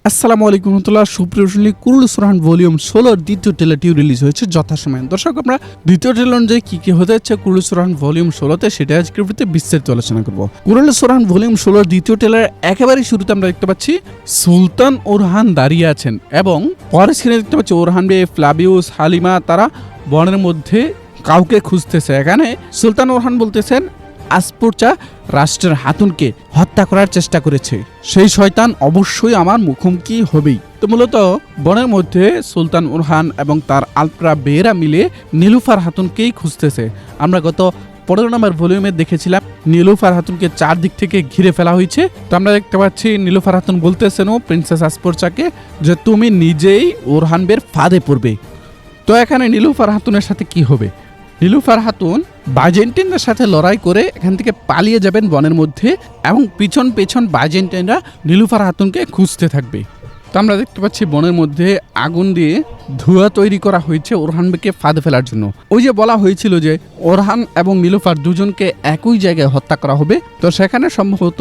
আসসালামু আলাইকুম রহমতুল্লাহ। সুপ্রিয় শুনলি কুরুল সুরহান ভলিউম 16 দ্বিতীয় ট্রেলারটি রিলিজ হয়েছে যথাসময়ে। দর্শক, আমরা দ্বিতীয় ট্রেলার অনুযায়ী কি হতে যাচ্ছে কুরুল সুরহান ভলিউম 16-তে সেটা আজকের ভিডিওতে বিস্তারিত আলোচনা করব। কুরুল সুরহান ভলিউম 16 দ্বিতীয় ট্রেলার একেবারে শুরুতে আমরা দেখতে পাচ্ছি সুলতান ওরহান দাঁড়িয়ে আছেন এবং পরে স্ক্রিনে দেখতে পাচ্ছি ওরহান বে, ফ্লাবিউস, হালিমা তারা বনের মধ্যে কাউকে খুঁজতেছে। এখানে সুলতান ওরহান বলতেছেন আসপুরচা রাষ্ট্রের হাতুনকে হত্যা করার চেষ্টা করেছে, সেই শয়তান অবশ্যই আমার মুখোমুখি হবেই। তো মূলত বনের মধ্যে সুলতান ওরহান এবং তার আলট্রা বেরা মিলে নীলুফার হাতুনকেই খুঁজতেছে। আমরা গত 15 নম্বর ভলিউমে দেখেছিলাম নীলুফার হাতুনকে চারদিক থেকে ঘিরে ফেলা হয়েছে। তো আমরা দেখতে পাচ্ছি নীলুফার হাতুন বলতেছেন প্রিন্সেস আসপুরচাকে যে তুমি নিজেই ওরহান বের ফাঁদে পড়বে। তো এখানে নীলুফার হাতুনের সাথে কি হবে? নীলুফার হাতুন বাইজেন্টাইনদের সাথে লড়াই করে এখান থেকে পালিয়ে যাবেন বনের মধ্যে এবং পিছন পেছন বাইজেন্টাইনরা নীলুফার হাতুনকে খুঁজতে থাকবে। তো আমরা দেখতে পাচ্ছি বনের মধ্যে আগুন দিয়ে ধোঁয়া তৈরি করা হয়েছে ওরহান বেকে ফাঁদে ফেলার জন্য। ওই যে বলা হয়েছিল যে ওরহান এবং নীলুফার দুজনকে একই জায়গায় হত্যা করা হবে, তো সেখানে সম্ভবত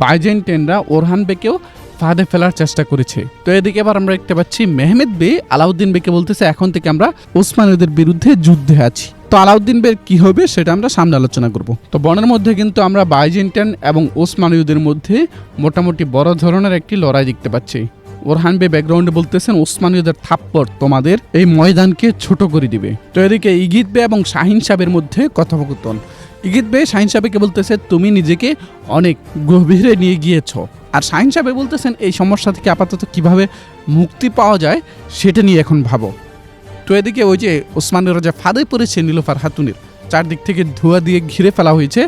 বাইজেন্টাইনরা ওরহান বেকেও ফাঁদে ফেলার চেষ্টা করেছে। তো এদিকে আবার আমরা দেখতে পাচ্ছি মেহমেদ বে আলাউদ্দিন বেকে বলতেছে এখন থেকে আমরা ওসমানীয়দের বিরুদ্ধে যুদ্ধে আছি। তো আলাউদ্দিন বের কি হবে সেটা আমরা সামনে আলোচনা করব। তো বনের মধ্যে কিন্তু আমরা বাইজেন্টাইন এবং ওসমানীয়দের মধ্যে মোটামুটি বড় ধরনের একটি লড়াই দেখতে পাচ্ছি। ওরহান বে ব্যাকগ্রাউন্ডে বলতেছেন ওসমানীয়দের থাপ্পড় তোমাদের এই ময়দানকে ছোট করে দিবে। তো এদিকে ইগিত বে এবং শাহিন সাহেবের মধ্যে কথোপকথন। ইগিত বে শাহিন সাহেবকে বলতেছে তুমি নিজেকে অনেক গভীরে নিয়ে গিয়েছো, আর শাহিন সাহেব বলতেছেন এই সমস্যা থেকে আপাতত কিভাবে মুক্তি পাওয়া যায় সেটা নিয়ে এখন ভাবো। তো এদিকে ওই যে ওসমানীয়রা যে ফাঁদে পড়েছে নীলুফার হাতুনের চারদিক থেকে ধোঁয়া দিয়ে ঘিরে ফেলা হয়েছে,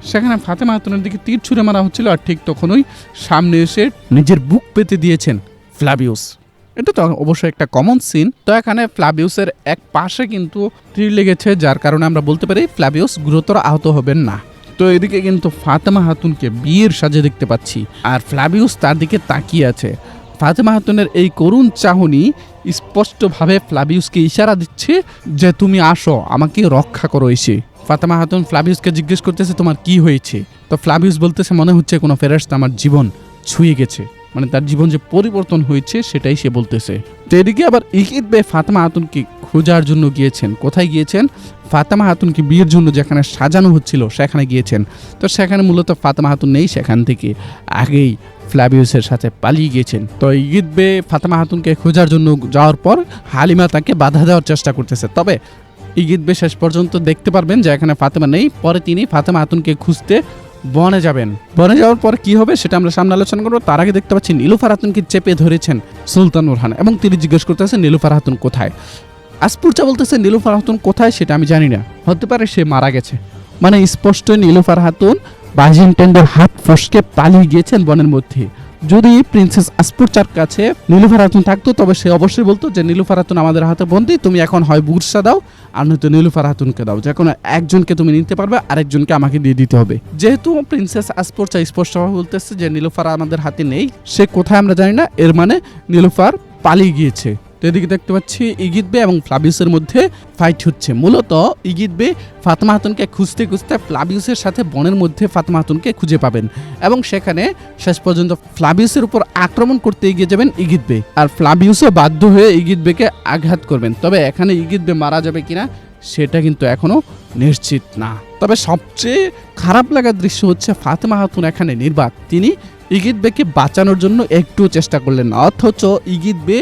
সেখানে ফাতেমা হাতুনের দিকে তীর ছুঁড়ে মারা হচ্ছিল, আর ঠিক তখনই সামনে এসে নিজের বুক পেতে দিয়েছেন ফ্লাবিউস। এটা তো অবশ্যই একটা কমন সিন। তো এখানে ফ্লাবিউসের এক পাশে কিন্তু তীর লেগেছে, যার কারণে আমরা বলতে পারি ফ্লাবিউস গুরুতর আহত হবেন না। তো এদিকে কিন্তু ফাতেমা হাতুনকে বিয়ের সাজে দেখতে পাচ্ছি, আর ফ্লাবিউস তার দিকে তাকিয়ে আছে। ফাতেমা হাতুনের এই করুণ চাহনি স্পষ্টভাবে ফ্লাবিউসকে ইশারা দিচ্ছে যে তুমি আসো, আমাকে রক্ষা করো এসে। ফাতেমা হাতুন ফ্লাবিউসকে জিজ্ঞেস করতেছে তোমার কি হয়েছে? তো ফ্লাবিউস বলতেছে মনে হচ্ছে কোনো ফেরেশতা আমার জীবন ছুঁয়ে গেছে, মানে তার জীবন যে পরিবর্তন হয়েছে সেটাই সে বলতেছে। তো এদিকে আবার ইগিত বে ফাতেমা হাতুনকে খোঁজার জন্য গিয়েছেন। কোথায় গিয়েছেন? ফাতেমা হাতুনকে বিয়ের জন্য যেখানে সাজানো হচ্ছিল সেখানে গিয়েছেন। তো সেখানে মূলত ফাতেমা হাতুন নেই, সেখান থেকে আগেই ফ্লাবিউসের সাথে পালিয়ে গিয়েছেন। তো ইগিত বে ফাতেমা হাতুনকে খোঁজার জন্য যাওয়ার পর হালিমা তাকে বাধা দেওয়ার চেষ্টা করতেছে। তবে ইগিত বে শেষ পর্যন্ত দেখতে পারবেন যে এখানে ফাতেমা নেই। পরে তিনি ফাতেমা হাতুনকে খুঁজতে বনে যাবেন। বনে যাওয়ার পর কি হবে সেটা আমরা সামনে আলোচনা করবো। তার আগে দেখতে পাচ্ছি নীলুফার হাতুনকে চেপে ধরেছেন সুলতান ওরহান এবং তিনি জিজ্ঞেস করতেছেন নীলুফার হাতুন কোথায়। আসপুরচা বলতেছে নীলুফার হাতুন কোথায় সেটা আমি জানি না, হতে পারে সে মারা গেছে। মানে স্পষ্ট নীলুফার হাতুন বাইজেন্টাইনদের হাত ফসকে পালিয়ে গিয়েছেন বনের মধ্যে। যদি প্রিন্সেস আসপুরচার কাছে নীলুফার হাতুন থাকতো তবে সে অবশ্যই বলতো যে নীলুফার হাতুন আমাদের হাতে বন্দী, তুমি এখন হয় বুরসা দাও আর নয়তো নীলুফার হাতুনকে দাও, যে কোনো একজনকে তুমি নিতে পারবে, আরেকজনকে আমাকে দিয়ে দিতে হবে। যেহেতু প্রিন্সেস আসপুরচা স্পষ্টভাবে বলতেছে যে নীলুফার আমাদের হাতে নেই, সে কোথায় আমরা জানি না, এর মানে নীলুফার পালিয়ে গিয়েছে। তো এদিকে দেখতে পাচ্ছি ইগিত বে এবং ফ্লাবিউসের মধ্যে ফাইট হচ্ছে। মূলত ইগিত বে ফাতেমা হাতুনকে খুঁজতে খুঁজতে ফ্লাবিউসের সাথে বনের মধ্যে ফাতেমা হাতুনকে খুঁজে পাবেন এবং সেখানে শেষ পর্যন্ত ফ্লাবিউসের উপর আক্রমণ করতে এগিয়ে যাবেন ইগিত বে, আর ফ্লাবিউসও বাধ্য হয়ে ইগিত বেকে আঘাত করবেন। তবে এখানে ইগিত বে মারা যাবে কিনা সেটা কিন্তু এখনো নিশ্চিত না। তবে সবচেয়ে খারাপ লাগার দৃশ্য হচ্ছে ফাতেমা হাতুন এখানে নির্বাক, তিনি ইগিত বেকে বাঁচানোর জন্য একটু চেষ্টা করলেন না, অথচ ইগিত বে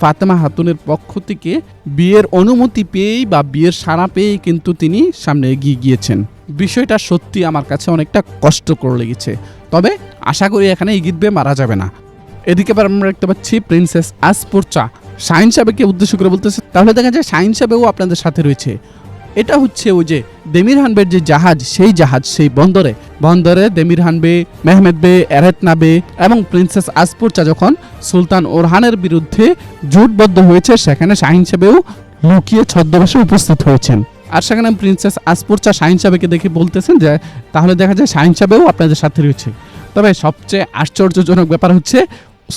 ফাতেমা হাতুনের পক্ষ থেকে বিয়ের অনুমতি পেয়েই বা বিয়ের সাড়া পেয়েই কিন্তু তিনি সামনে এগিয়ে গিয়েছেন। বিষয়টা সত্যি আমার কাছে অনেকটা কষ্টকর লেগেছে। তবে আশা করি এখানে ইগিত বে মারা যাবে না। এদিকে আবার আমরা দেখতে পাচ্ছি প্রিন্সেস আসপুরচা শাহিন সাহেবকে উদ্দেশ্য করে বলতেছে তাহলে দেখা যায় শাহিন সাহেবও আপনাদের সাথে রয়েছে। এটা হচ্ছে ওই যে দেমির হানবের যে জাহাজ, সেই বন্দরে দেমির হানবে, মেহমেদ বে, এরেতনা বে এবং প্রিন্সেস আসপুরচা যখন সুলতান ওরহানের বিরুদ্ধে জোটবদ্ধ হয়েছে সেখানে শাহিন সাহেবও লুকিয়ে ছদ্মবেশে উপস্থিত হয়েছেন। আর সেখানে প্রিন্সেস আসপুরচা শাহিন সাহেবকে দেখে বলতেছেন যে তাহলে দেখা যায় শাহিন সাহেবও আপনাদের সাথে রয়েছে। তবে সবচেয়ে আশ্চর্যজনক ব্যাপার হচ্ছে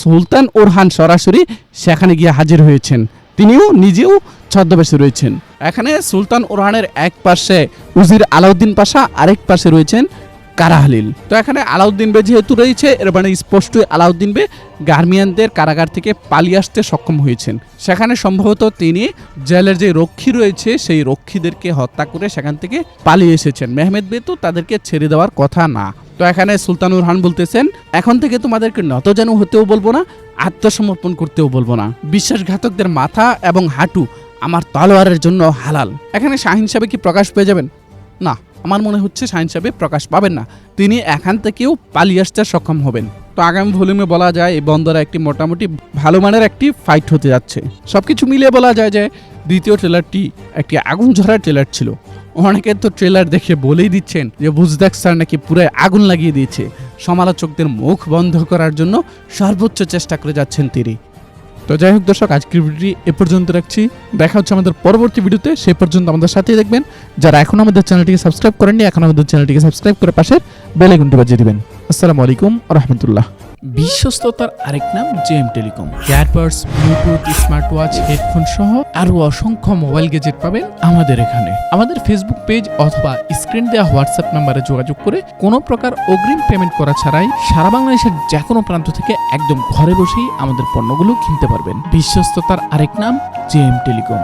সুলতান ওরহান সরাসরি সেখানে গিয়ে হাজির হয়েছেন, তিনিও নিজেও ছদ্মবেশে রয়েছেন। এখানে সুলতান ওরহানের এক পাশে উজির আলাউদ্দিন পাশা, আরেক পাশে রয়েছেন কারাহালিল। তো এখানে আলাউদ্দিন বে যেহেতু রয়েছে, এর মানে স্পষ্টই আলাউদ্দিন বে গার্মিয়ানদের কারাগার থেকে পালিয়ে আসতে সক্ষম হয়েছেন। সেখানে সম্ভবত তিনি জেলের যে রক্ষী রয়েছে সেই রক্ষীদেরকে হত্যা করে সেখান থেকে পালিয়ে এসেছেন। মেহমেদ বে তো তাদেরকে ছেড়ে দেওয়ার কথা না। তো এখানে সুলতানুর খান বলতেছেন, এখন থেকে তোমাদেরকে নতজানু হতেও বলবো না, আত্মসমর্পণ করতেও বলবো না। বিশ্বাসঘাতকদের মাথা এবং হাঁটু আমার তলোয়ারের জন্য হালাল। এখানে শাহিন সাহেব কি প্রকাশ পেয়ে যাবেন? না, আমার মনে হচ্ছে শাহিন সাহেব প্রকাশ পাবেন না। তিনি এখান থেকেও পালিয়ে আসতে সক্ষম হবেন। তো আগামী ভলিউমে বলা যায় এই বন্দরে একটি মোটামুটি ভালো মানের একটি ফাইট হতে যাচ্ছে। সবকিছু মিলিয়ে বলা যায় যে দ্বিতীয় ট্রেলারটি একটি আগুন ঝরার ট্রেলার ছিল। অনেকে তো ট্রেলার দেখে বলেই দিচ্ছেন যে বুজদাক স্যার নাকি পুরো আগুন লাগিয়ে দিয়েছে। সমালোচকদের মুখ বন্ধ করার জন্য সর্বোচ্চ চেষ্টা করে যাচ্ছেন তিনি। তো যাই হোক দর্শক, আজকের ভিডিওটি এ পর্যন্ত রাখছি। দেখা হচ্ছে আমাদের পরবর্তী ভিডিওতে। সেই পর্যন্ত আমাদের সাথেই দেখবেন। যারা এখন আমাদের চ্যানেলটিকে সাবস্ক্রাইব করেননি, এখন আমাদের চ্যানেলটিকে সাবস্ক্রাইব করে পাশের বেল আইকনটি বাজিয়ে দিবেন। আসসালামু আলাইকুম ওয়া রাহমাতুল্লাহ। বিশ্বস্ততার আরেক নাম JM telecom. Earbuds, Bluetooth, smart watch, headphone সহ আরো অসংখ্য মোবাইল গ্যাজেট পাবেন আমাদের এখানে। আমাদের ফেসবুক পেজ অথবা স্ক্রিন দেওয়া হোয়াটসঅ্যাপ নাম্বারে যোগাযোগ করে কোনো প্রকার অগ্রিম পেমেন্ট করা ছাড়াই সারা বাংলাদেশের যে কোনো প্রান্ত থেকে একদম ঘরে বসেই আমাদের পণ্যগুলো কিনতে পারবেন। বিশ্বস্ততার আরেক নাম জেএম টেলিকম।